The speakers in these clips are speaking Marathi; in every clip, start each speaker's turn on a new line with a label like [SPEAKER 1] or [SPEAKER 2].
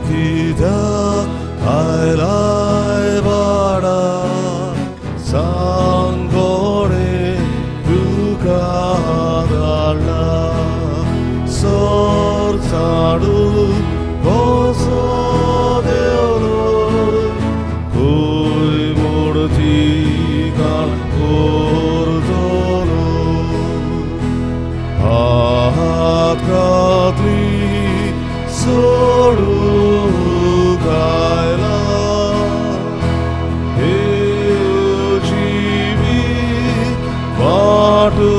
[SPEAKER 1] 기다 아이라이 바라 상거래 누가 달라 sorsaru gozo deolo koi murti kan kordolo hat katri soru kaila eu jivi patu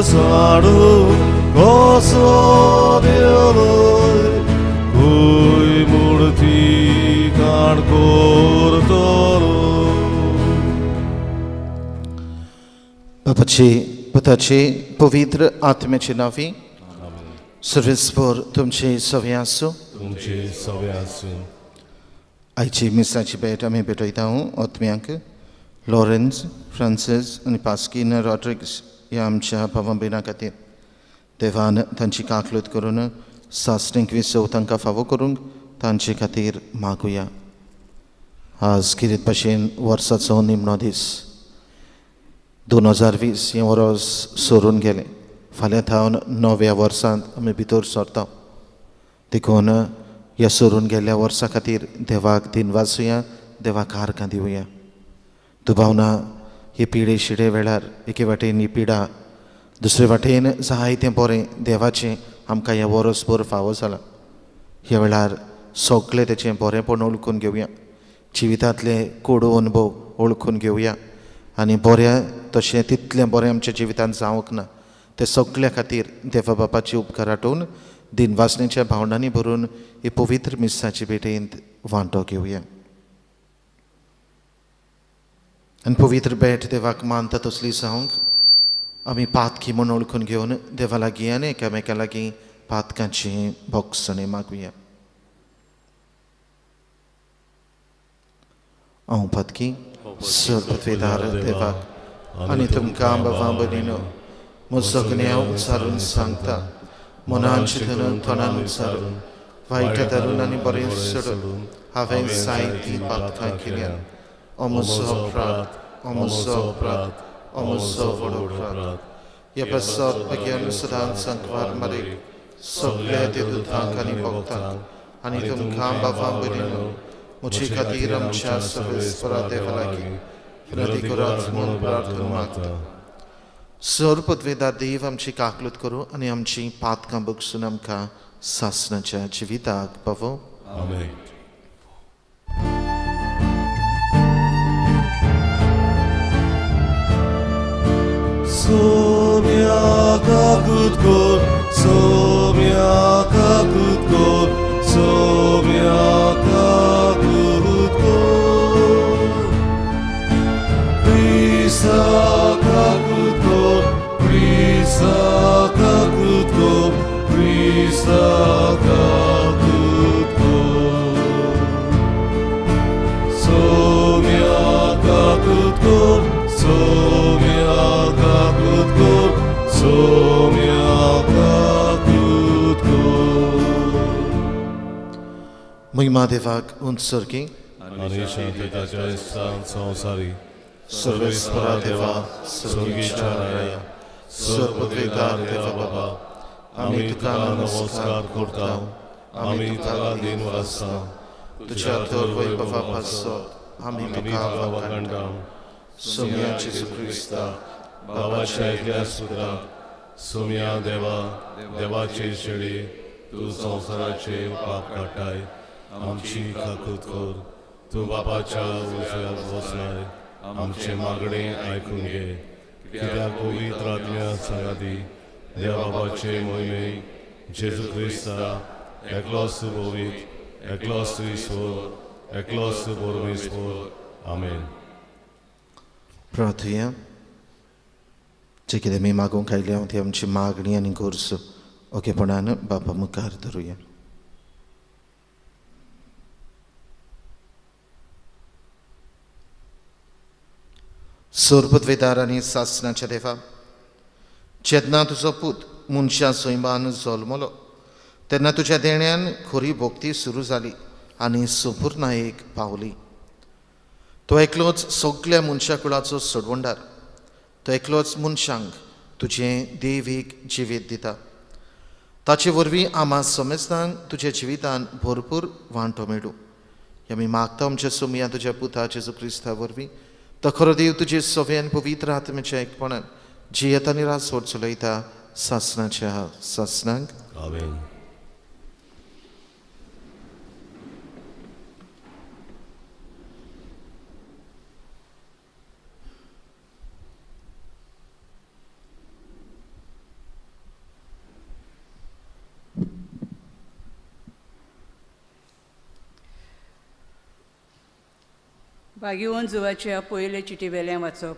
[SPEAKER 1] Saru gozo deoloi koi murti kan kordolo
[SPEAKER 2] Patace पवित्र आत्म्याचे नावी सर्वेस्पर तुमचे सव्यासो आयची मिसाची भेट आम्ही भेटयता आत्म्यांक लॉरेन्स फ्रांसिस आणि पास्किन रॉड्रिग्स ह्या आमच्या भावां खातीर देवान तांची काकलूत करून सासणेक विसव तांकां फावो करूंक तांचे खातीर मागुया. आज किरीत भाशेन वर्साचो निमणो दीस 2020 हें वर्स सोरून गेलें. फाल्यां थावन नव्या वर्सांत आमी भितर सरता. देखून ह्या सोरून गेल्ल्या वर्सा खातीर देवाक दिनवासुया, देवाक आर्गां दिवया. दुबावना ही पिडे शिडे वेळार एके वाटेन ही पिडा, दुसरे वाटेन जायतें बरें देवाचें आमकां ह्या वर्सभर फावो जाला. ह्या वेळार सगळें तेचें बरेंपण ओळखून घेवया, जिवितांतले कोडू अनुभव ओळखून घेवया आनी बरें तशें तितलें बरें आमच्या जिवितांत जावंक ना ते सगळ्या खातीर देवा बापाची उपकार आठोवन दिनवासनेच्या भावनांनी भरून ही पवित्र मिसाची भेटेंत वांटो घेवया. आनी पवित्र भेट देवाक मानता तसली जावंक आमी पातकी म्हूण ओळखून घेवन देवा लागीं आनी एकामेका लागीं पातकांची भोगसणी मागुया. हांव पातकी सर्वपदवेदार देवाक आनी तुमकां बाबा भयणीनो म्हजो गुन्यांव उच्चारून सांगता, मनान चिंतून तोंडान उच्चारून वायटांतल्यान आनी बरें सोडून हांवें जायतीं पातकां केल्यां. O म्हजो अपराध, o म्हजो अपराध, o म्हजो व्हड अपराध. ह्या बसत बेगीन सदांच संकवार मारीक सगळ्या देवदूतांक आनी भक्तांक आनी तुमकां बाबा भयणीनो म्हजे खातीर आमच्या सर्वेस्परा देवा लागीं विनंती करात म्हूण प्रार्थना मागता. सर्वपदवेदार देव आमची काकलूत करूं आनी आमची पातकां बगसून आमकां सासणाच्या जिविताक पावो.
[SPEAKER 1] आमेन. Somiaka kutkor, somiaka kutkor, somiaka kutkor. Prisaka kutkor, prisaka kutkor, prisaka kutkor. Somiaka kutkor, somiaka kutkor, somiaka kutkor.
[SPEAKER 2] महिमा देवाक उंचसर्गी
[SPEAKER 1] आणि शांतताच्या स्थान संसारी
[SPEAKER 2] सर्वेस्परा देवा स्वर्गीच्या राया सर्वपदवेदार देवा बाबा आमी तुका नमस्कार करता. आमी तुका दिन वाजता. तुज्या तर वैभवा पासत आमी तुका वळखता. सोम्या जेजू क्रिस्ता
[SPEAKER 1] बाबाच्या एकल्या सुद्रा सोम्या देवा देवाचे शेळी तू संसाराचे पाप काटाय आमची काकूत कर. तू बापाच्या उजव्यात बसलाय आमचे मागणे ऐकून घे. कित्याक पवित्र आत्म्या सांगाती देवा बापाचे मोहिमे जेजू क्रिस्ता एकलोस बोवीत एकलोस ईश्वर एकलोस परमेश्वर आमेन.
[SPEAKER 2] प्रार्थया जे कितें आमी मागूंक आयल्या ती आमची मागणी आनी गोरसो ओकेपणान बापा मुखार धरुया. सोर्पद्वेदार आनी सासणाच्या देवा, जेन्ना तुजो पूत मनशा सैमान जल्मलो तेन्ना तुज्या देण्यान खरी भोक्ती सुरू जाली आनी संपूर्णायेक पावली. तो एकलोच सगळ्या मनशा कुळाचो सोडवंडार. तो एकलोच मनशांक तुजें देवीक जिवीत दिता. ताचे वरवीं आम्हा समेस्तांक तुज्या जिवितान भरपूर वांटो मेळूं. आमी मागता आमच्या सोमया तुज्या पुता जेजू क्रिस्ता वरवीं तो खरो देव तुजे सव्यान पवित्र आत्म्याच्या एकपणान जियेत आनी रासवट चलयता सासणाच्या सासणांक.
[SPEAKER 1] आमेन.
[SPEAKER 3] भाग्यवन जुवाच्या पयले चिटी वेल्यान वाचप.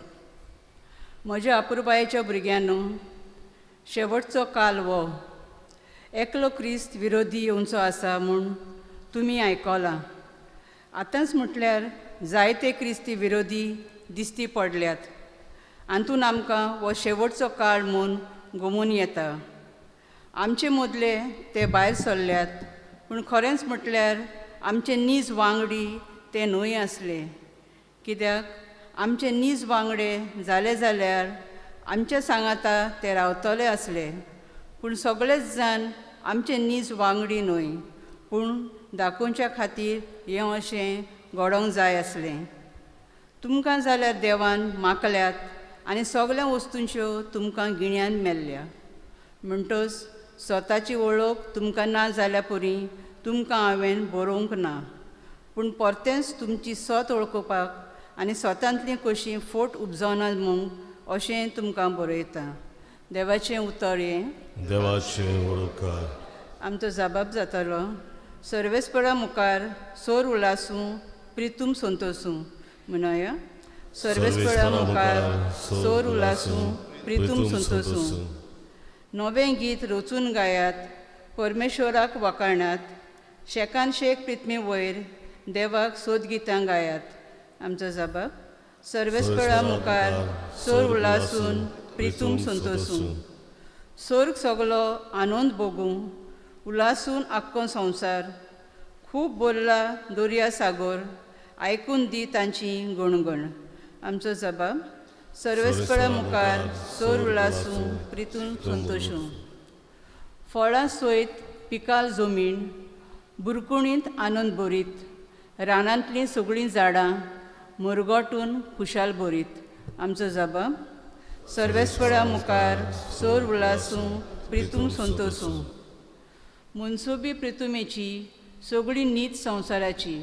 [SPEAKER 3] म्हज्या अपुरबायेच्या भुरग्यांनो, शेवटचो काल वो एकलो क्रिस्त विरोधी येवचो आसा म्हूण तुमी आयकलां. आतांच म्हटल्यार जायते क्रिस्ती विरोधी दिश्टी पडल्यात. हातून आमकां हो शेवटचो काळ म्हूण गमून येता. आमचे मदले ते भायर सरल्यात, पूण खरेंच म्हटल्यार आमचे नीज वांगडी ते न्हय आसले. कित्याक आमचे नीज वांगडे जाले जाल्यार आमच्या सांगाता ते रावतले आसले. पूण सगळेच जाण आमचे नीज वांगडी न्हय, पूण दाखोवच्या खातीर हें अशें घडोवंक जाय आसलें. तुमकां जाल्यार देवान माकल्यात आनी सगळ्या वस्तूंच्यो तुमकां गिण्यांत मेल्ल्या. म्हणटच स्वताची वळख तुमकां ना जाल्या परी तुमकां हांवें बरोवंक ना, पूण परतेंच तुमची स्वत वळखुपाक आनी स्वतांतली कशी फोट उपजावना म्हूण अशें तुमकां बरयता. देवाचें उतर हें.
[SPEAKER 1] देवाचें वळखकार.
[SPEAKER 3] आमचो जबाब जातालो. सर्वेस्परा मुखार सोर उलासूं प्रितूम संतोसूं म्हणया. सर्वेस्परा मुखार सोर उलासूं प्रितूम संतोसूं. नवें गीत रचून गायात, परमेश्वराक वखाणात. शेकान शेक प्रितमे वयर देवाक सोद गितां गायात. आमचो जबाब. सर्वेस्परा मुखार सोर उलासून प्रितूम संतोसूं. स्वर्ग सगलो आनंद भोगूं उलासून आख्खो संवसार. खूब बोरला दर्या सागोर आयकून दी तांची गणगण. आमचो जबाब. सर्वेस्परा मुखार सोर उलासूं प्रितूम संतोसूं. फळां सयत पिकाल जमीन बुरकुणींत आनंद भरीत. रानांतलीं सगळीं झाडां मुरगोटून खुशाल भरीत. आमचो जबाब. सर्वेस्परा मुखार सोर उलासूं प्रितूम संतोसूं. मनसुबी प्रितुमेची सगळी नीत संवसाराची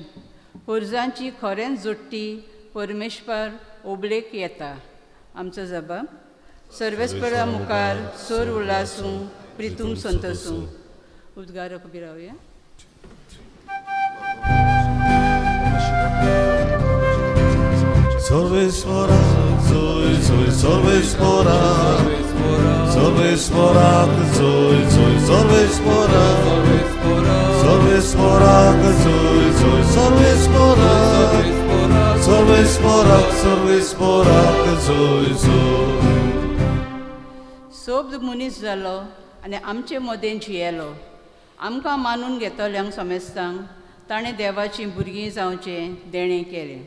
[SPEAKER 3] पुरजांची खरेंच जोडटी परमेश्वर ओबलेक येता. आमचो जबाब. सर्वेस्परा मुखार सोर उलासूं प्रितूम संतोसूं. उद्गार उबी रावया.
[SPEAKER 1] Sorvespora, sorvespora, sorvespora, sorvespora, sorvespora, sorvespora, sorvespora, sorvespora,
[SPEAKER 3] सोब मनीस जालो आनी आमचे मदें जियेलो. आमकां मानून घेतल्यांक समेस्तांक ताणें देवाची भुरगीं जावचें देणें केलें.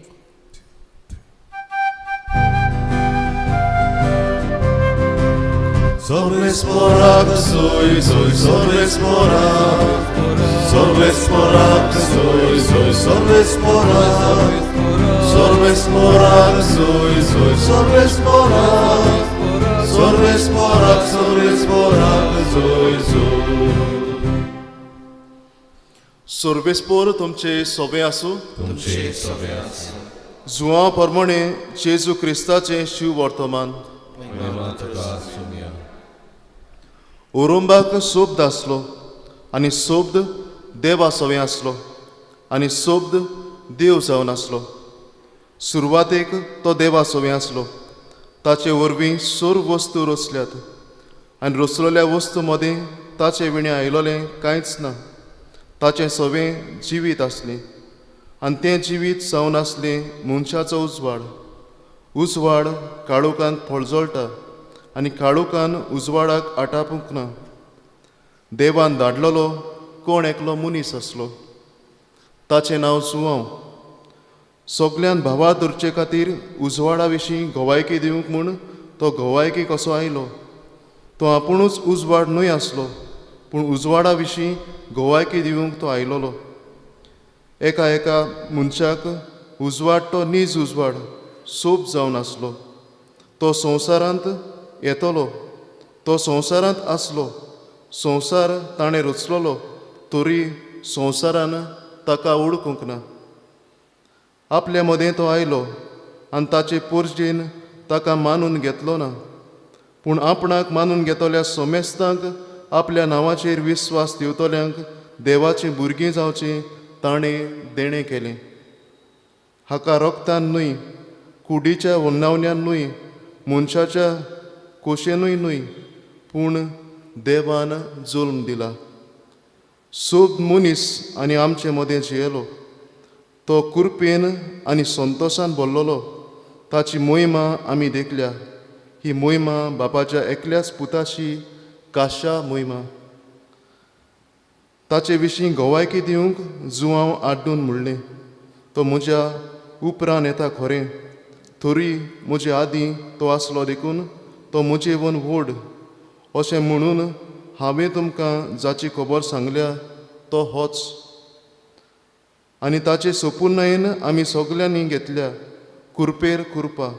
[SPEAKER 1] Sorvespora, sorvespora, sorvespora, sorvespora, sorvespora, sorvespora, sorvespora, sorvespora,
[SPEAKER 4] सर्वेस्पोर तुमचे सोबे आसूं.
[SPEAKER 1] तुमचे सगळे आसूं.
[SPEAKER 4] जुवां प्रमाणे जेजू क्रिस्ताचें शिव वर्तमान. ओरोंबाक सोब्द आसलो आनी सोब्द देवा सवें आसलो आनी सोब्द देव जावन आसलो. सुरवातेक तो देवा सवें आसलो. ताचे वरवीं सर्व वस्तू रचल्यात आनी रचलेल्या वस्तू मदीं ताचे विणे आयलोलें कांयच ना. ताचें सवें जिवीत आसलें आनी तें जिवीत जावन आसलें मनशाचो उजवाड. उजवाड काळोखांत फळजळटा आनी काळोखान उजवाडाक आटापूंक ना. देवान धाडलेलो कोण एकलो मनीस आसलो. ताचें नांव जुंवांव. सगल्यान भावा धरचे खातीर उजवाडा विशीं घोवायकी दिवंक म्हूण तो घोवायकी कसो आयलो. तो आपुणूच उजवाड न्हय आसलो पूण उजवाडा विशीं घोवायकी दिवंक तो आयलोलो. एका मनशाक उजवाड तो नीज उजवाड सोब जावन आसलो. तो संवसारांत येतलो. तो संवसारांत आसलो. संवसार ताणें रचलोलो तरी संवसारान ताका ओळखूंक ना. आपल्या मदें तो आयलो आनी ताचे पोरजेन ताका मानून घेतलो ना. पूण आपणाक मानून घेतल्या सोमेस्तांक आपल्या नांवाचेर विस्वास दिवतल्यांक देवाचीं भुरगीं जावचीं ताणें देणें केलें. हाका रोगतान न्हय, कुडीच्या वन्नावण्यान न्हय, मनशाच्या खोशेनूय न्हय, पूण देवान जल्म दिला. सोब मनीस आनी आमचे मदें जियेलो. तो कृपेन आनी संतोशान भरलोलो. ताची मोहिमा आमी देखल्या. ही मोहिमा बापाच्या एकल्याच पुताची काशा मोहिमा. ताचे विशीं घोवायकी दिवंक जुंवांव आड्डून म्हणलें, तो म्हज्या उपरांत येता खरें, तरी म्हजे आदीं तो आसलो देखून तो म्हजे वन व्हड. अशें म्हणून हांवें तुमकां जाची खबर सांगल्या तो होच. आनी ताचे संपूर्णयेन आमी सगल्यांनी घेतल्या कुरपेर कुरपा.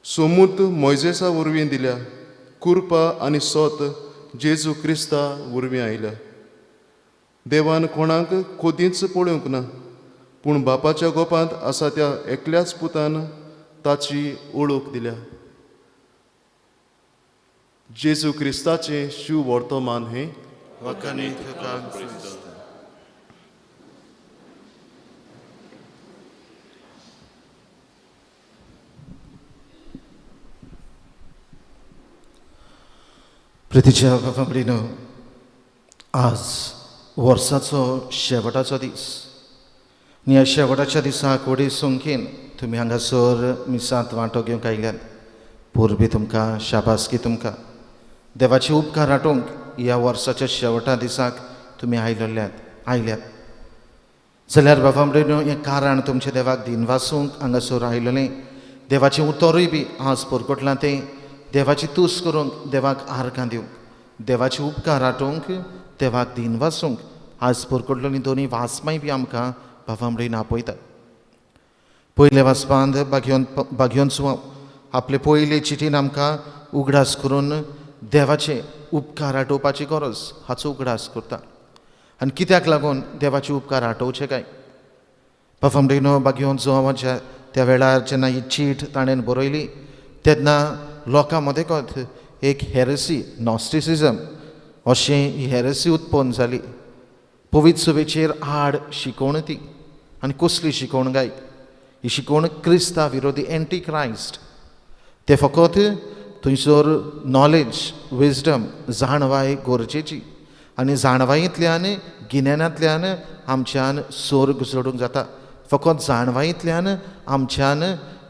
[SPEAKER 4] समूत मोयजेसा वरवीं दिल्या. कुरपा आनी सोत जेजू क्रिस्ता वरवीं आयल्या. देवान कोणाक खोदींच पळोवंक ना, पूण बापाच्या गोपांत आसा त्या एकल्याच पुतान ताची ओळख दिल्या. जेजू क्रिस्ताचें शिव वर्तमान हें
[SPEAKER 2] वखनीत तुका क्रिस्त. प्रितीच्या बाबडीनो, आज वर्साचो शेवटाचो दीस. आनी ह्या शेवटाच्या दिसाक व्हडी संख्येन तुमी हांगासर मिसांत वांटो घेवंक आयल्यात. पोरबी तुमकां, शाबासकी तुमकां. देवाचे उपकार राटोवंक ह्या वर्साच्या शेवटा दिसाक तुमी आयल्यात जाल्यार बाबडीनो, हें कारण तुमच्या देवाक दिनवासूंक हांगासर आयलेलें. देवाचें उतरूय बी आज परगटलां तें देवाची तूस करूंक, देवाक आर्गां दिवंक, देवाचे उपकार राटोवंक, देवाक दिन वासूंक आज परकोटलोनी दोनी वाचमांय बी आमकां बाबामडेन आपयतात. पयले वाचपांत बागयोन सुवांव आपले पयले चिटीन आमकां उगडास करून देवाचे उपकार आटोवपाची गरज हाचो उगडास करता. आनी कित्याक लागून देवाचे उपकार आटोवचे काय? बाबामडेनो बागयोन सुवांवाच्या त्या वेळार जेन्ना ही चीट ताणें बरयली तेन्ना लोकां मदें एक हेरेसी, नॉस्टिसिजम अशें ही हेरेसी उत्पन्न जाली. पवित्र सभेचेर आड शिकोवण ती. आनी कसली शिकोवण गाय? ही शिकोवण क्रिस्ता विरोधी एंटी क्रायस्ट. ते फकत थंयसर नॉलेज, विजडम, जाणवाय गरजेची. आनी जाणवायेंतल्यान, गिन्यानांतल्यान आमच्यान स्वर्ग जोडूंक जाता. फकत जाणवायेंतल्यान आमच्यान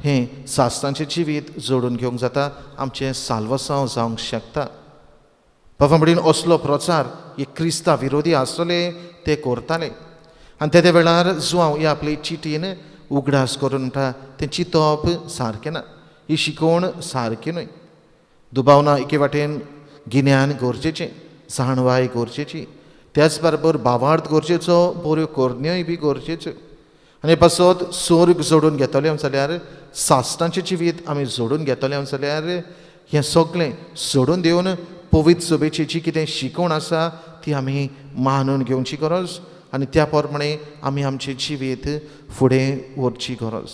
[SPEAKER 2] हें सास्तांचें जिवीत जोडून घेवंक जाता. आमचें साल्वसांव जावंक शकता. बाबा असलो प्रचार हे क्रिस्ता विरोधी आसले ते करताले. आनी त्या वेळार जुवांव हे आपले चिटीन उगडास करून म्हणटा तें चिंतप सारकें ना. ही शिकोवण सारकी न्हय. दुबावना एके वाटेन गिन्यान गरजेचें, जाणवाय गरजेची, त्याच बरोबर भावार्थ गरजेचो, बऱ्यो करण्योय बी गरजेच्यो. आनी पासत स्वर्ग जोडून घेतले जाल्यार, सास्तांचें जिवीत आमी जोडून घेतले जाल्यार हें सगळें सोडून दिवन पवित्र सभेची जी कितें शिकोवण आसा ती आमी मानून घेवची गरज. आनी त्या प्रमाणे आमी आमचें जिवीत फुडें व्हरची गरज.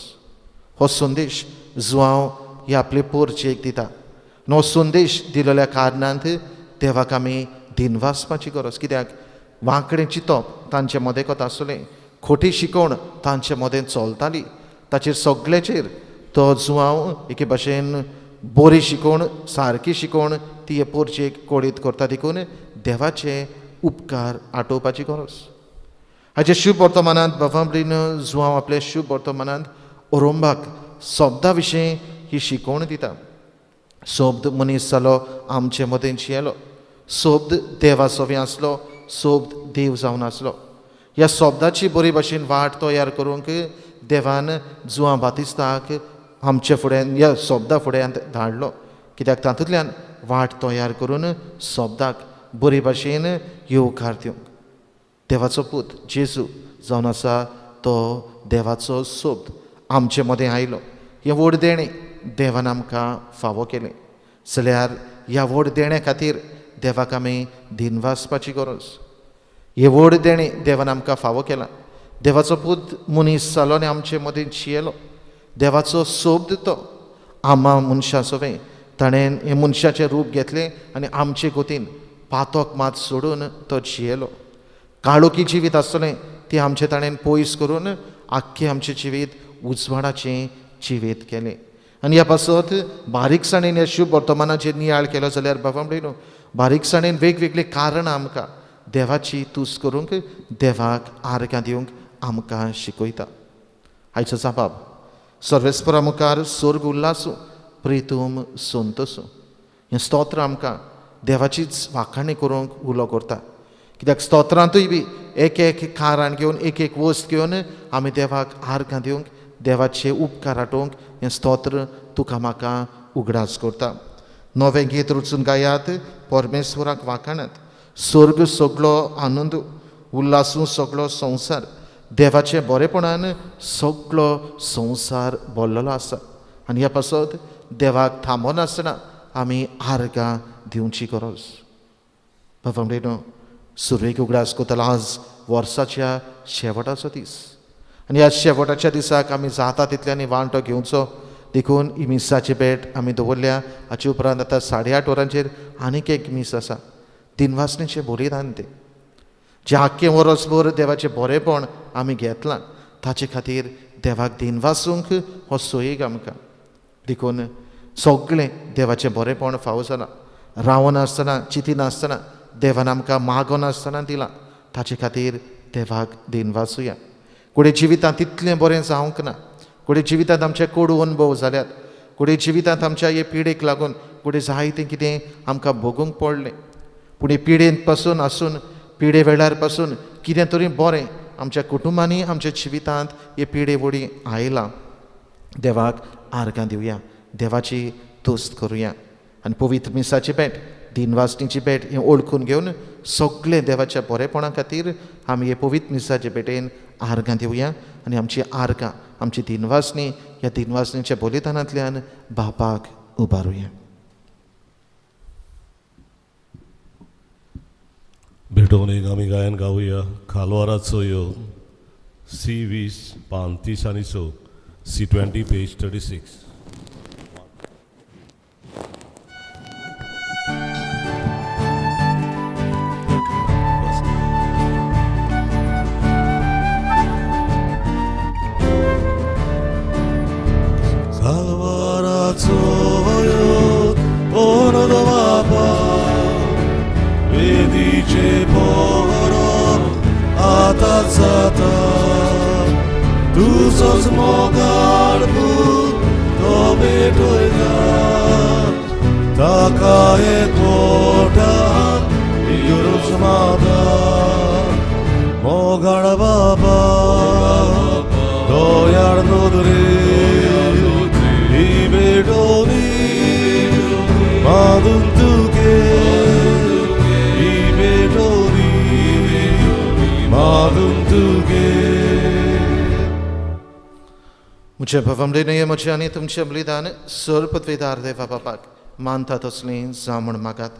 [SPEAKER 2] हो संदेश जुवांव हे आपले पोरचेक दिता. हो संदेश दिलेल्या कारणांत देवाक आमी दिनवासपाची गरज. कित्याक वांकडें चिंतप तांचे मदें आसलें, खोटी शिकवण तांचे मदें चलताली, ताचेर सगळ्याचेर तो जुवांव एके भाशेन बरी शिकवण, सारकी शिकवण ती हे पोरचेक कोडीत करता, देखून देवाचे उपकार आटोवपाची गरज. हाचे शुभ वर्तमानांत बाबांबरीन जुवांव आपल्या शुभ वर्तमानांत ओरोंबाक शब्दा विशीं ही शिकवण दिता. शब्द मनीस जालो, आमचे मदें जियेलो, शब्द देवा सोबी आसलो, शब्द देव जावन आसलो. ह्या शब्दाची बरी भाशेन वाट तयार करूंक देवान जुवां बातिस्ताक आमचे फुड्यान ह्या शब्दा फुड्यान धाडलो. कित्याक तातूंतल्यान वाट तयार करून शब्दाक बरी भाशेन येवकार दिवंक. देवाचो पूत जेजू जावन आसा तो देवाचो शब्द आमचे मदें आयलो. हें व्हड देणें देवान आमकां फावो केलें. जाल्यार ह्या व्हड देण्या खातीर देवाक आमी दिनवासपाची गरज. हे व्हड देणें देवान आमकां फावो केला. देवाचो पूत मनीस जालो आनी आमचे मदें जियेलो. देवाचो शब्द तो आमा मनशा सोबे ताणें हे मनशाचें रूप घेतलें आनी आमचे कोतीन पातोक मात सोडून तो जियेलो. काळोखी जिवीत आसतलें तें आमचें ताणें पयस करून आख्खें आमचें जिवीत उजवाडाचें जिवीत केलें. आनी ह्या पासत बारीकसाणेन ह्या शुभ वर्तमानाचेर नियाळ केलो जाल्यार बाबा म्हणलो बारीकसाणेन वेगवेगळीं कारणां आमकां देवाची तुस करूंक, देवाक आर्गां दिवंक आमकां शिकयता. आयचो जाबाब सर्वेस्परा मुखार स्वर्ग उल्लासूं, प्रितूम संतोसूं. हें स्तोत्र आमकां देवाचीच वाखाणी करूंक उलो करता. कित्याक स्तोत्रांतूय बी एक एक काराण घेवन, एक एक वस्त घेवन आमी देवाक आर्गां दिवंक, देवाचे उपकार आटोवंक हें स्तोत्र तुका म्हाका उगडास करता. नवें गीत रचून गायात, परमेश्वराक वाखाणात. स्वर्ग सगळो आनंद, उल्लासूं सगळो संवसार. देवाचे बरेपणान सगळो संवसार भरलेलो आसा. आनी ह्या पासत देवाक थांबनासतना आमी आर्गां दिवची गरज. बाबा म्हणलो सुरवेक उगडास कोतालो आज वर्साच्या शेवटाचो दीस. आनी ह्या शेवटाच्या दिसाक आमी जाता तितल्यांनी वांटो घेवचो. देखून ही मिसाची भेट आमी दवरल्या. हाचे उपरांत आतां 8:30 वरांचेर आनीक एक मीस आसा, दिनवासणेचें बलिदान तें जें आख्खें वर्सभर देवाचें बरेपण आमी घेतलां ताचे खातीर देवाक दिनवासूंक हो सोयीक आमकां. देखून सगळें देवाचें बरेपण फावो जालां. रावनासतना, चिंतिनासतना, देवान आमकां मागनासतना दिलां. ताचे खातीर देवाक दिनवासुया. कोणे जिवितांत तितलें बरें जावंक ना, कोणे जिवितांत आमचे कोडू अनुभव जाल्यात, कोणे जिवितांत आमच्या हे पिडेक लागून कोणे जायतें कितें आमकां भोगूंक पडलें. पूण हे पिडेंत पासून आसून, पिडे वेळार पासून कितें तरी बरें आमच्या कुटुंबांनी, आमच्या जिवितांत हे पिडे वडी आयलां. देवाक आर्गां दिवया, देवाची तुस्त करुया. आनी पवित्र मिसाची भेट, दिनवासणीची भेट हें ओळखून घेवन सगळे देवाच्या बरेपणा खातीर आमी हे पवित्र मिसाचे भेटेन आर्गां दिवया. आनी आमची आर्गां, आमची दिनवासणी ह्या दिनवासणीच्या बलिदानांतल्यान बापाक उबारुया.
[SPEAKER 5] भेटवणेक आमी गायन गावुया खालवाराचो यो C20 पान 30 आनी 4 C20 page 36.
[SPEAKER 1] Salvaraco ono do mapa vedice porom atazata tu sos mogarbu tome toida taka e kota yorosmada mogar baba doyar nodre Ibedoni maduntuke Ibedoni maduntuke.
[SPEAKER 2] म्हज्या भवमडेनय म्हजे आनी तुमचें बलिदान सर्पत्वेदार देवा बापाक मानता तसलें जावण मागात.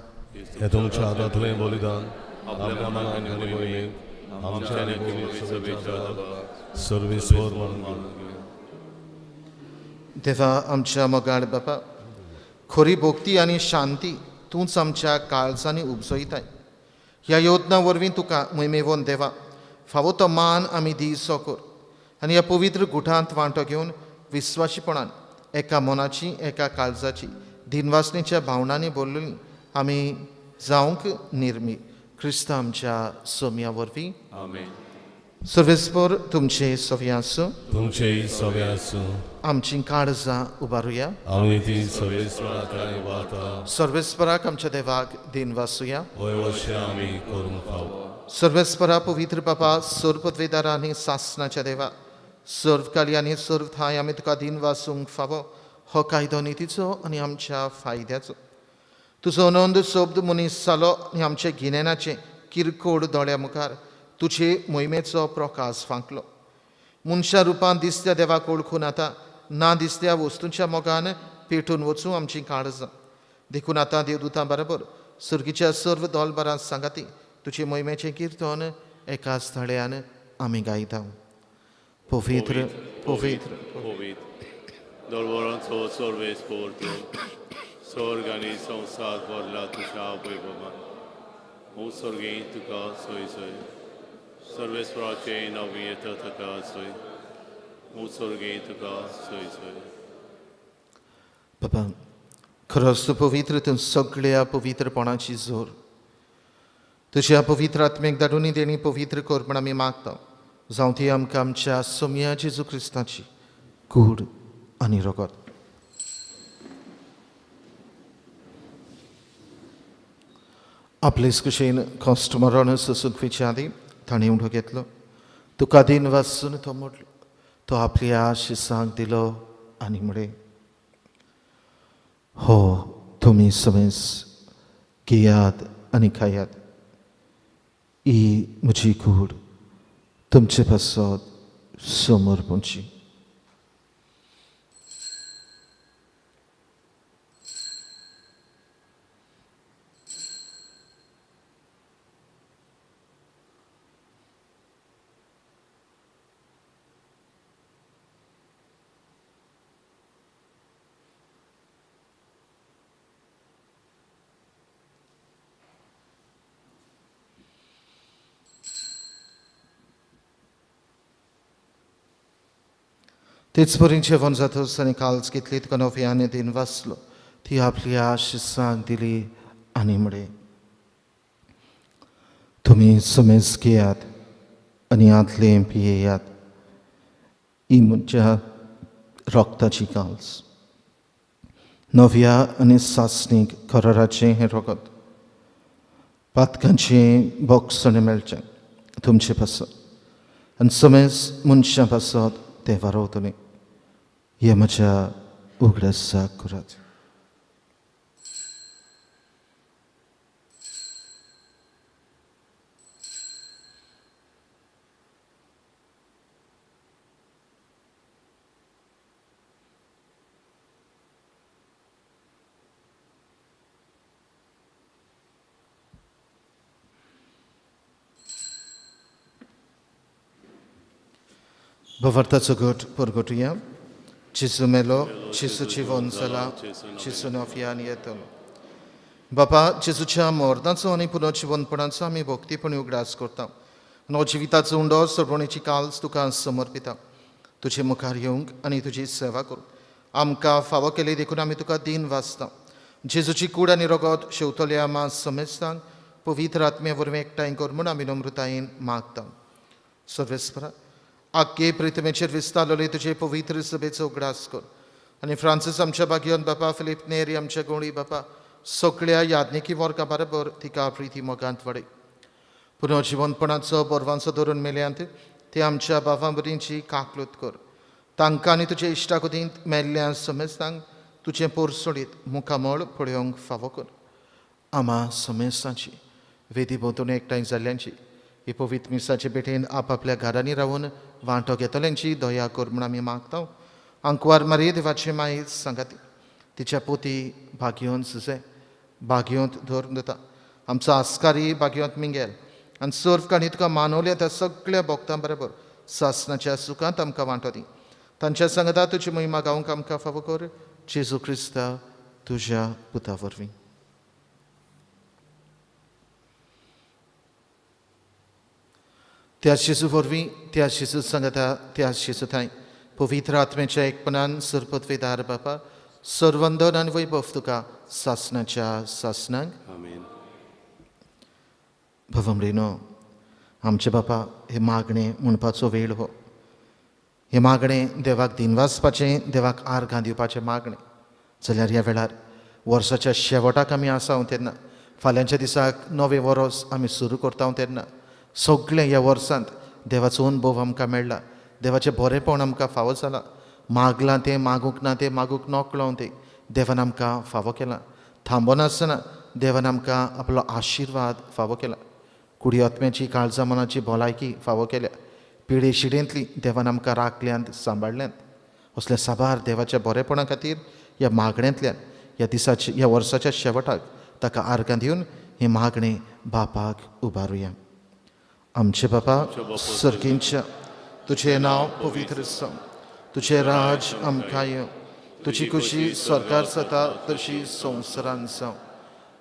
[SPEAKER 5] हें तुमच्या हातांतलें बलिदान आपल्या मनान आनी वयलें आमच्या आनी सर्वेस्वर म्हणून
[SPEAKER 2] देवा आमच्या मोगाळ बापा, खरी भोक्ती आनी शांती तूंच आमच्या काळजांनी उपजयताय. ह्या योजना वरवीं तुका मोहिमेवोन देवा फावो तो मान आमी दिसो कर आनी ह्या पवित्र गुठांत वांटो घेवन विस्वाशीपणान एका मनाची एका काळजाची दिनवासनेच्या भावनांनी बोलली आमी जावंक निर्मी क्रिस्ता आमच्या सोम्या वरवीं. सर्वेस्पर तुमचे सव्या आसूं.
[SPEAKER 5] तुमचेय सवे आसूं.
[SPEAKER 2] आमची काळजां उबारुया.
[SPEAKER 5] आमी ती सर्वेस्पराकडे वाता.
[SPEAKER 2] सर्वेस्पराक आमच्या देवाक दिनवासुया.
[SPEAKER 5] होय अशें आमी करूंक फावो.
[SPEAKER 2] सर्वेस्परा पवित्र बाबा सर्व पदवेदार आनी सासणाच्या देवा सर्व काली आनी सर्व थाय आमी तुका दिन वासूंक फावो हो कायदो नितीचो आनी आमच्या फायद्याचो. तुजो अनंद शब्द मनीस जालो आनी आमचे गिन्यानाचे किरकोळ दोळ्या मुखार तुजे मोहिमेचो प्रकाश फांकलो. मनशा रुपान दिसत्या देवाक ओळखून आतां ना दिसत्या वस्तूंच्या मोगान पेटून वचूं आमची काळजां. देखून आतां देवदूतां बरोबर सर्गीच्या सर्व दोलबारां सांगाती तुजे मोहिमेचें किर्तन एका स्थळ्यान आमी गायता. पवित्र पवित्र
[SPEAKER 6] Dolvoranco sorvés porto, sorgani संसार भरला तुझ्या वैभवान. उत्सर्गीन तुका सोय सोय, सर्वेस्पराचे नावी येता तुका सोय, उत्सर्गीन तुका सोय सोय.
[SPEAKER 2] बाबा खरोच तूं पवित्र तूं सगळ्या पवित्रपणाची जोर तुज्या पवित्र आत्मेक धाडून तेणी पवित्र कर म्हण आमी मागता. जावं ती आमकां आमच्या सोम्या जेजू क्रिस्ताची कूड आनी रगत. आपलेच कुशेन कश्ट मरण सुखीच्या आदी ताणें उडो घेतलो. तुका दिन वाचून तो मोडलो. तो आपल्या शिसांक दिलो आनी म्हळे हो तुमी समेस घेयात आनी खायात. ही म्हजी कूड तुमचे पासत समोर पोंची. तेच परीन जेवण जातच आनी काल्स घेतली तुका नव्यान दिन वाचलो. ती आपल्या शिसांक दिली आनी म्हळे तुमी समेज घेयात आनी आदलें पियेयात. ही म्हज्या रक्ताची काल्स नव्या आनी सासणीक कराराचें हें रगत पातकांचें बोगसणें मेळचें तुमचे पासत आनी समेज मनशां पासत ते वारवतलें. हे म्हज्या उगडासाक करात. Bawartaco God porgotuja, Jesu melo, Jesu ciwonzela, Jesu nofian yeton. Baba, Jesuच्या मोर्दाचो आनी पुनर्जीवनपणाचो आमी भक्तीपणी उगडास करता. नो जिविताचो उंडो सोडवणेची काल्स तुका समर्पिता. तुजे मुखार येवंक आनी तुजी सेवा करूंक आमकां फावो केले देखून आमी तुका दिन वाचता. जेजूची कूड आनी रगत शेवतल्या आमा समेस्तांक पवित्र आत्म्या वरवीं एकठांय कर म्हूण आमी नम्रतायेन मागता. सर्वेस्परा आख्खे प्रितमेचेर विस्तारलेले तुजे पवित्र सभेचो उगडास कर आनी फ्रांसीस आमच्या भाग्योन बापा, फिलीप नेरी आमच्या गोळी बापा, सगळ्या याज्ञिकी वर्गा बरोबर तिका प्रिती मोगांत वाडय. पुनर्जीवनपणाचो बोरवांचो धरून मेल्यांत ते आमच्या बाबां बरींची काकलूत कर. तांकां आनी तुजे इश्टाकुदींत मेल्ल्या समेस्तांक तुजें पोरसोडीत मुखामळ पळोवंक फावो कर. आमा समेस्तांची वेदी भोंवतणी एकठांय जाल्ल्यांची ही पवित्र मिसाचे भेटेन आपापल्या घरांनी रावून वांटो घेतल्यांची दया कर म्हूण आमी मागता. अंकवार मारी देवाचे माई सांगाती तिच्या पोती भाग्योन सुजे भाग्योंत धरून दिता. आमचो आस्कारी भाग्योंत मिंगेल आनी सर्व काणी तुका मानवल्या त्या सगळ्या भक्तां बरोबर सासणाच्या सुखांत आमकां वांटो दी. तांच्या सांगता तुजी महिमा गावंक आमकां फावो कर. जेजू क्रिस्ता तुज्या पुता वरवीं. त्या शिशू वरवीं त्या शिशू संगता त्या शिशू थंय पवित्र आत्म्याच्या एकपणान सरपतवेदार बापा सर्वंदन आनी वैभव तुका सासनाच्या सासनांक
[SPEAKER 6] Amen.
[SPEAKER 2] भवमरीनो आमचे बापा हे मागणें म्हणपाचो वेळ हो. हे मागणें देवाक दिनवासपाचें, देवाक आर्गां दिवपाचें मागणें. जाल्यार ह्या वेळार वर्साच्या शेवटाक आमी आसात तेन्ना, फाल्यांच्या दिसाक नवें वर्स आमी सुरू करता तेन्ना सगळें ह्या वर्सांत देवाचो अनुभव आमकां मेळ्ळा. देवाचें बरेंपण आमकां फावो जालां. मागलां तें मागूंक ना तें मागूंक नकळो तें देवान आमकां फावो केलां. थांबनासतना देवान आमकां आपलो आशिर्वाद फावो केला. कुडी आत्म्याची काळजां मनाची भलायकी फावो केल्या. पिढे शिडेंतली देवान आमकां राखल्यांत सांबाळल्यांत. असल्या साबार देवाच्या बरेपणा खातीर ह्या मागण्यांतल्यान ह्या दिसाच्या ह्या वर्साच्या शेवटाक ताका आर्गां दिवन हें मागणें बापाक उबारुया. आमचे बापा सर्गींच्या तुजें नांव पवित्र आसूं. तुजें राज आमकां येवं. तुजी खुशी स्वर्गार जाता तशी संवसारांत जावं.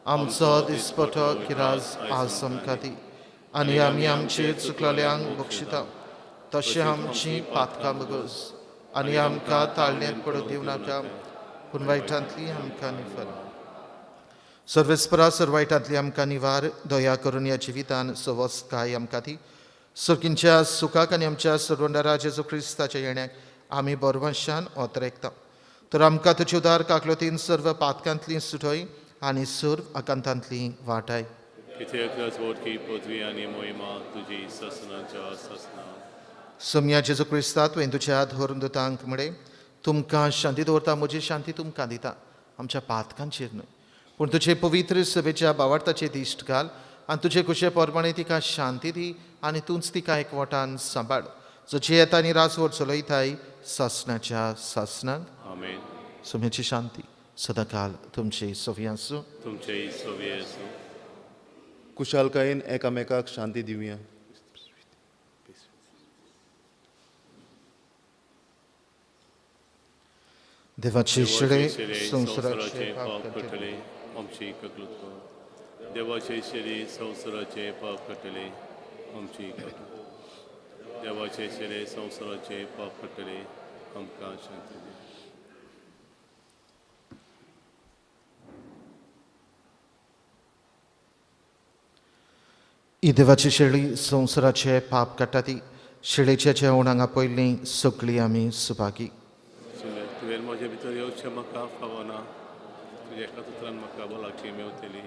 [SPEAKER 2] आमचो दिसपठो किरास आज आमकां दी आनी आमी आमचे चुकलेल्यांक बक्षिता तशें आमची पातकां बगोस आनी आमकां ताळण्यांत पडूंक दिवं नाका पूण वायटांतली आमकां निफर. सर्वेस्परा सर्वायटांतली आमकां निवार. दया करून ह्या जिवितान सवस्काय आमकां दी. सर्गींच्या सुखाक आनी आमच्या सर्वंडरा जेजू क्रिस्ताच्या येण्याक आमी बरवंशान ओतरेकता. तर आमकां तुजे उदार काकलोतीन सर्व पातकांतली सुटय आनी सर्व आकांतांतली वाटाय.
[SPEAKER 6] कित्याक की पदवी आनी मोहिमा तुजी ससनाच्या ससना.
[SPEAKER 2] सोम्या जेजू क्रिस्ता तुवें तुज्या धोरदुतांक म्हणे तुमकां शांती दवरता, म्हजी शांती तुमकां दिता. आमच्या पातकांचेर न्हय पूण तुजे पवित्र सभेच्या बावार्थाचेर दिश्ट घाल आनी तुजे कुशे परमाणे तिका शांती दी आनी तूंच तिका एकवटान सांबाळ. जची येता आनी रासवड चलयताय सासनाच्या सासनांक.
[SPEAKER 6] Amen.
[SPEAKER 2] सोम्याची शांती सदांकाल तुमचे सोवी आसूं.
[SPEAKER 6] तुमचे सोवी आसूं.
[SPEAKER 4] कुशालकायेन एकामेकाक शांती दिवया.
[SPEAKER 2] देवाचे शिळे
[SPEAKER 6] संवसाराचे पाप कटले आमची ककलुतको. देवाचे शिळे संवसाराचे पाप कटले आमची ककलुतको. देवाचे शिळे संवसाराचे पाप कटले आमकां शांती दी.
[SPEAKER 2] ही देवाची शेळी संवसाराचे पाप काडटा ती शेळेच्या जेवणांगा पयलीं सगळीं आमी सुभागी.
[SPEAKER 6] तुवें म्हजे भितर येवचें म्हाका फावना. तुज्या एका उतरान म्हाका भलायकी मेवतली.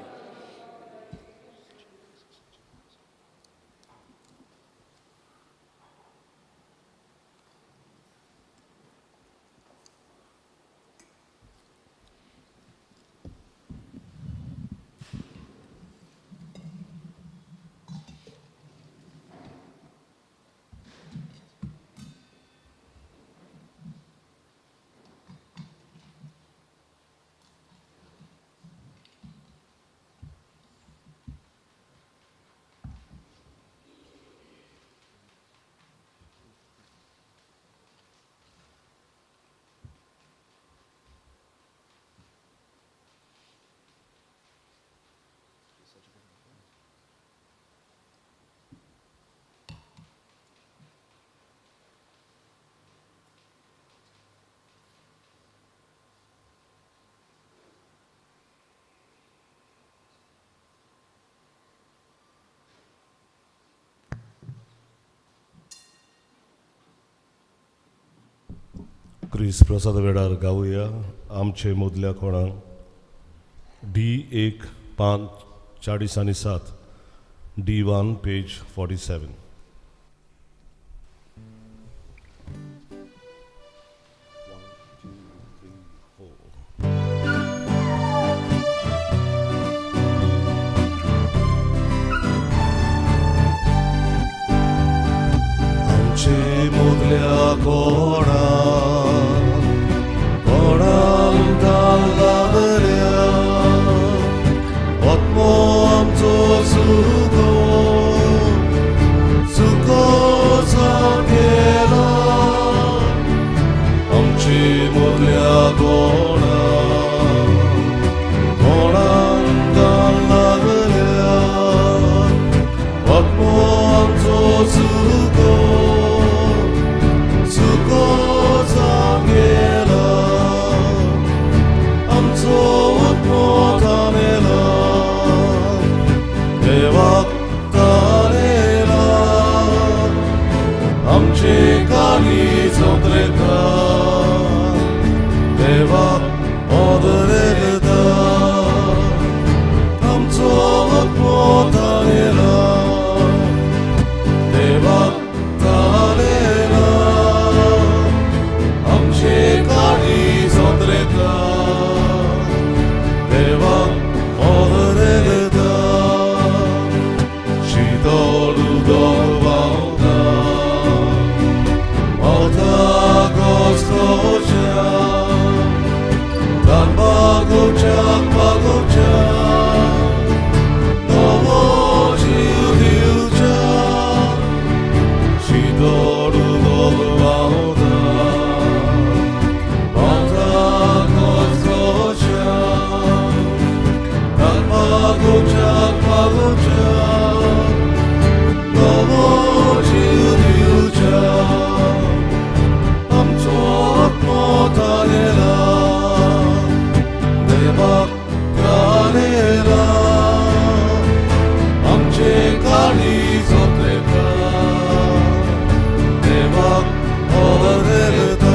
[SPEAKER 5] क्रिस प्रसाद वेडार गावया आमचे मोदल्या कोणाक. D1-5-47 D1 page 47.
[SPEAKER 1] आमचे मोदल्या कोणा लागल्या आत्मो आमचो सुखो गेला. आमची मोदल्या कोणाक लागल्या आत्मो आमचो 손들까 대박 얻으려다 감속 못하리라 대박 다내라 암시까지 손들까 대박 얻으려다 시도르도 바오다 어다고 서자 단바고작 바고작 넘어지우자 시도르도 바오다 어다고 서자 단바고작 바고작 넘어지우자 암속 못하게라 대박 가네라 암제까지 손대가 대박 얻어내다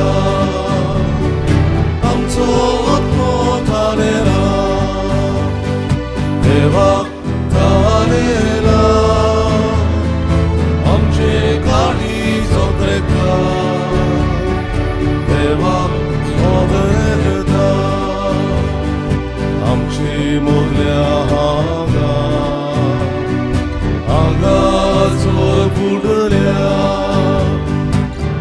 [SPEAKER 1] 암속 못하네라 대박 다네라 암제까지 손대가 대박 얻어내다 암치 몰려하가 아가서 부르랴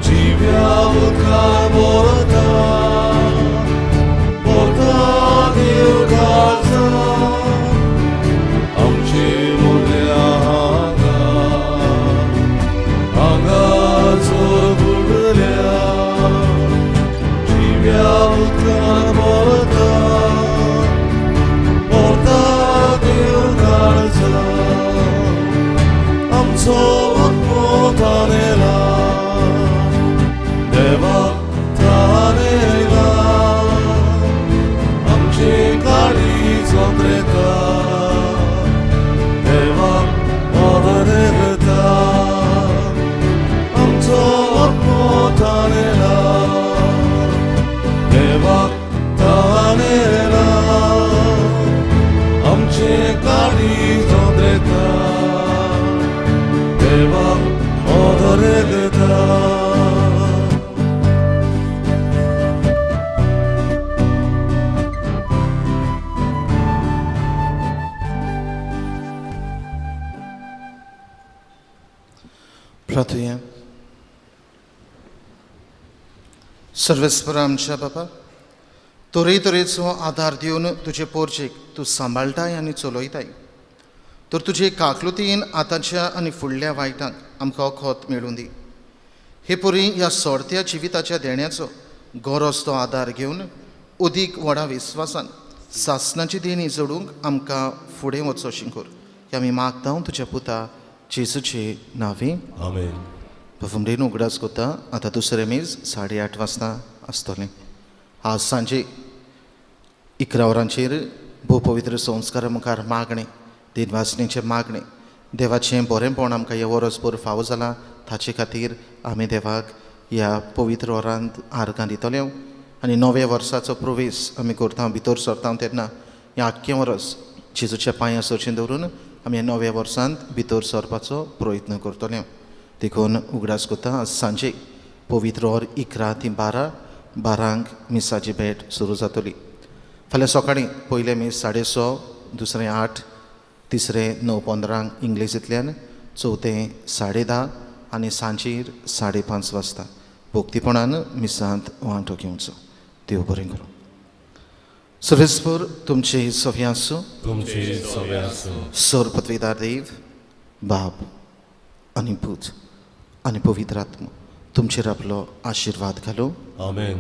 [SPEAKER 1] 지벼우가 모르다 못하길 가서 암치 몰려하가 아가서 부르랴 지벼우가 모르다 암속 못하네라 대박 다네라 암시까지 손대다 대박 얻어내다 암속 못하네라 대박 다네라 암시까지 손대다 대박 얻어내다
[SPEAKER 2] प्रार्थूया. सर्वेस्पर आमच्या बाबा, तरेतरेचो आदार दिवन तुजे पोरचेक तूं सांबाळटाय आनी चलयताय, तर तुजे काकलुतीन आतांच्या आनी फुडल्या वायटांक आमकां खोत मेळून दी. हे परी ह्या सोडत्या जिविताच्या देण्याचो गरज तो आदार घेवन अदीक व्हडा विस्वासान सासणाची देणी जोडूंक आमकां फुडें वचो शिंकोर. हे आमी मागता तुज्या पुता जेजूचे नांवे.
[SPEAKER 5] आमेन.
[SPEAKER 2] फुमडेन उगडास कोता. आतां दुसरें मेज 8:30 वाजता आसतलें. आज सांजे 11 वरांचेर भोव पवित्र संस्कारा मुखार मागणें, दिनवासणेचें मागणें. देवाचें बरेंपण आमकां ह्या वरसभर फावो जालां, ताचे खातीर आमी देवाक ह्या पवित्र वरांत आर्गां दितले. आनी नव्या वर्साचो प्रवेश आमी करता, भितर सरता तेन्ना हें आख्खें वर्स जेजूच्या पांयां सरचें दवरून आमी ह्या नव्या वर्सांत भितर सरपाचो प्रयत्न करतले. देखून उगडास कोता. आज सांजे पवित्र वर 11 ते 12 मिसाची भेट सुरू जातली. फाल्यां सकाळीं पयलें मीस 6:30, दुसरें 8, तिसरें 9:15 इंग्लिशींतल्यान, चवथें 10:30 आनी सांजेर 5:30 वाजता भोक्तीपणान मिसांत वांटो घेवचो. देव बरें करूं. सर्वेस्पर तुमचे सव्या आसूं.
[SPEAKER 5] तुमची सव्या आसूं.
[SPEAKER 2] सर्वपत्वेदार देव, बाप आनी पूत आनी पवित्र आत्मा तुमचेर आपलो आशिर्वाद घालो.
[SPEAKER 5] आमेन.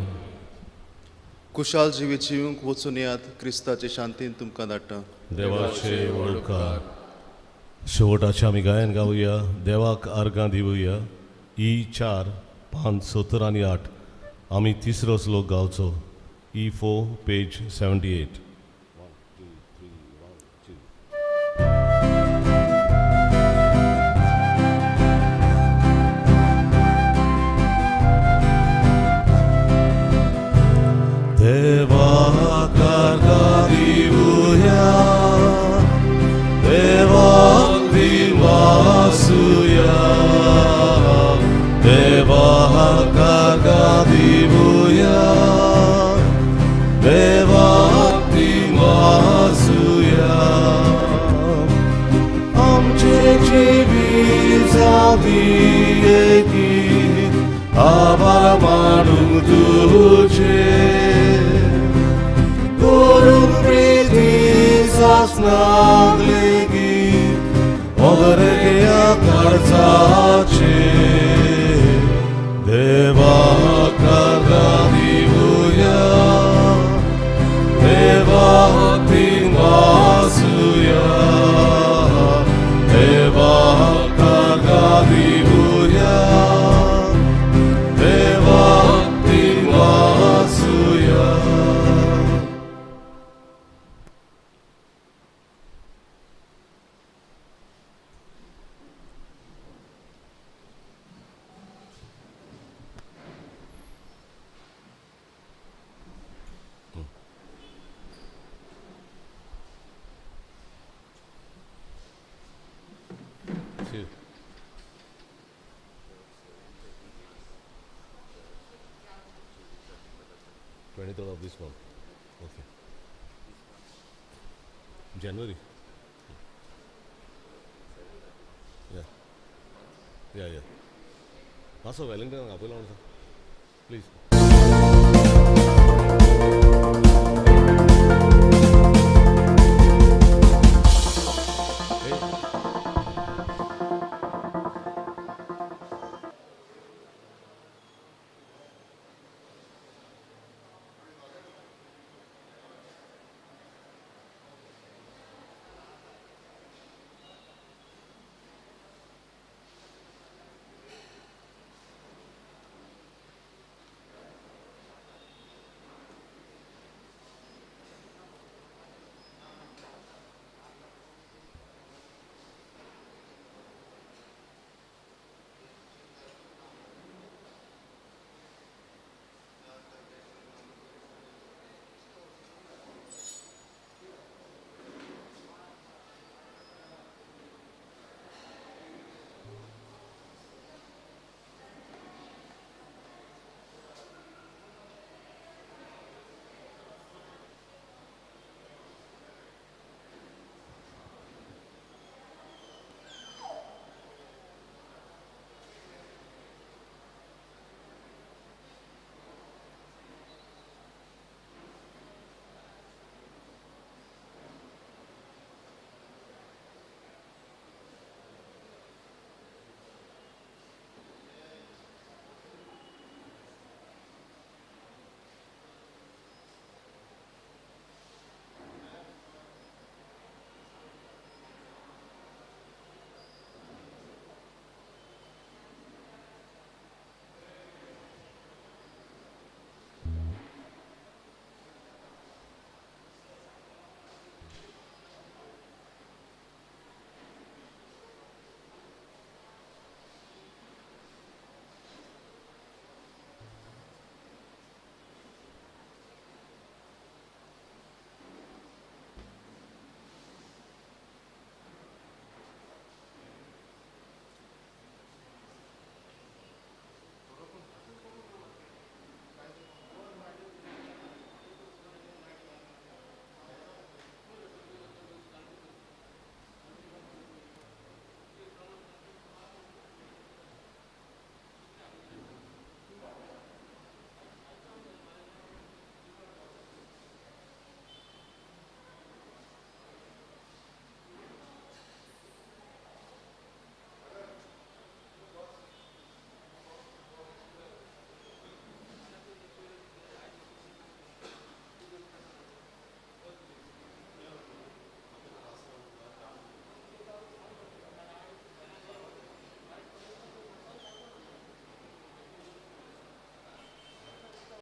[SPEAKER 4] कुशाल जिवीत जिवंक वचून यात. क्रिस्ताचे शांतीन तुमकां धाडटा.
[SPEAKER 5] देवाचे वळखार. शेवटाचे आमी गायन गावया, देवाक आर्गां दिवया. E4, 5, 17 आनी 8 आमी तिसरो श्लोक गावचो. E4, page 78.
[SPEAKER 1] जावीएकी आभार मानौँ तुझे गरौँ प्रीति सासनाले गीत 어그에게 akarzace Deva kargadivuya Deva tingvasuya Deva kargadivuya Deva tingvasuya
[SPEAKER 5] See. 23rd of this month. Okay. January. Yeah. Yeah. Master Wellington, please.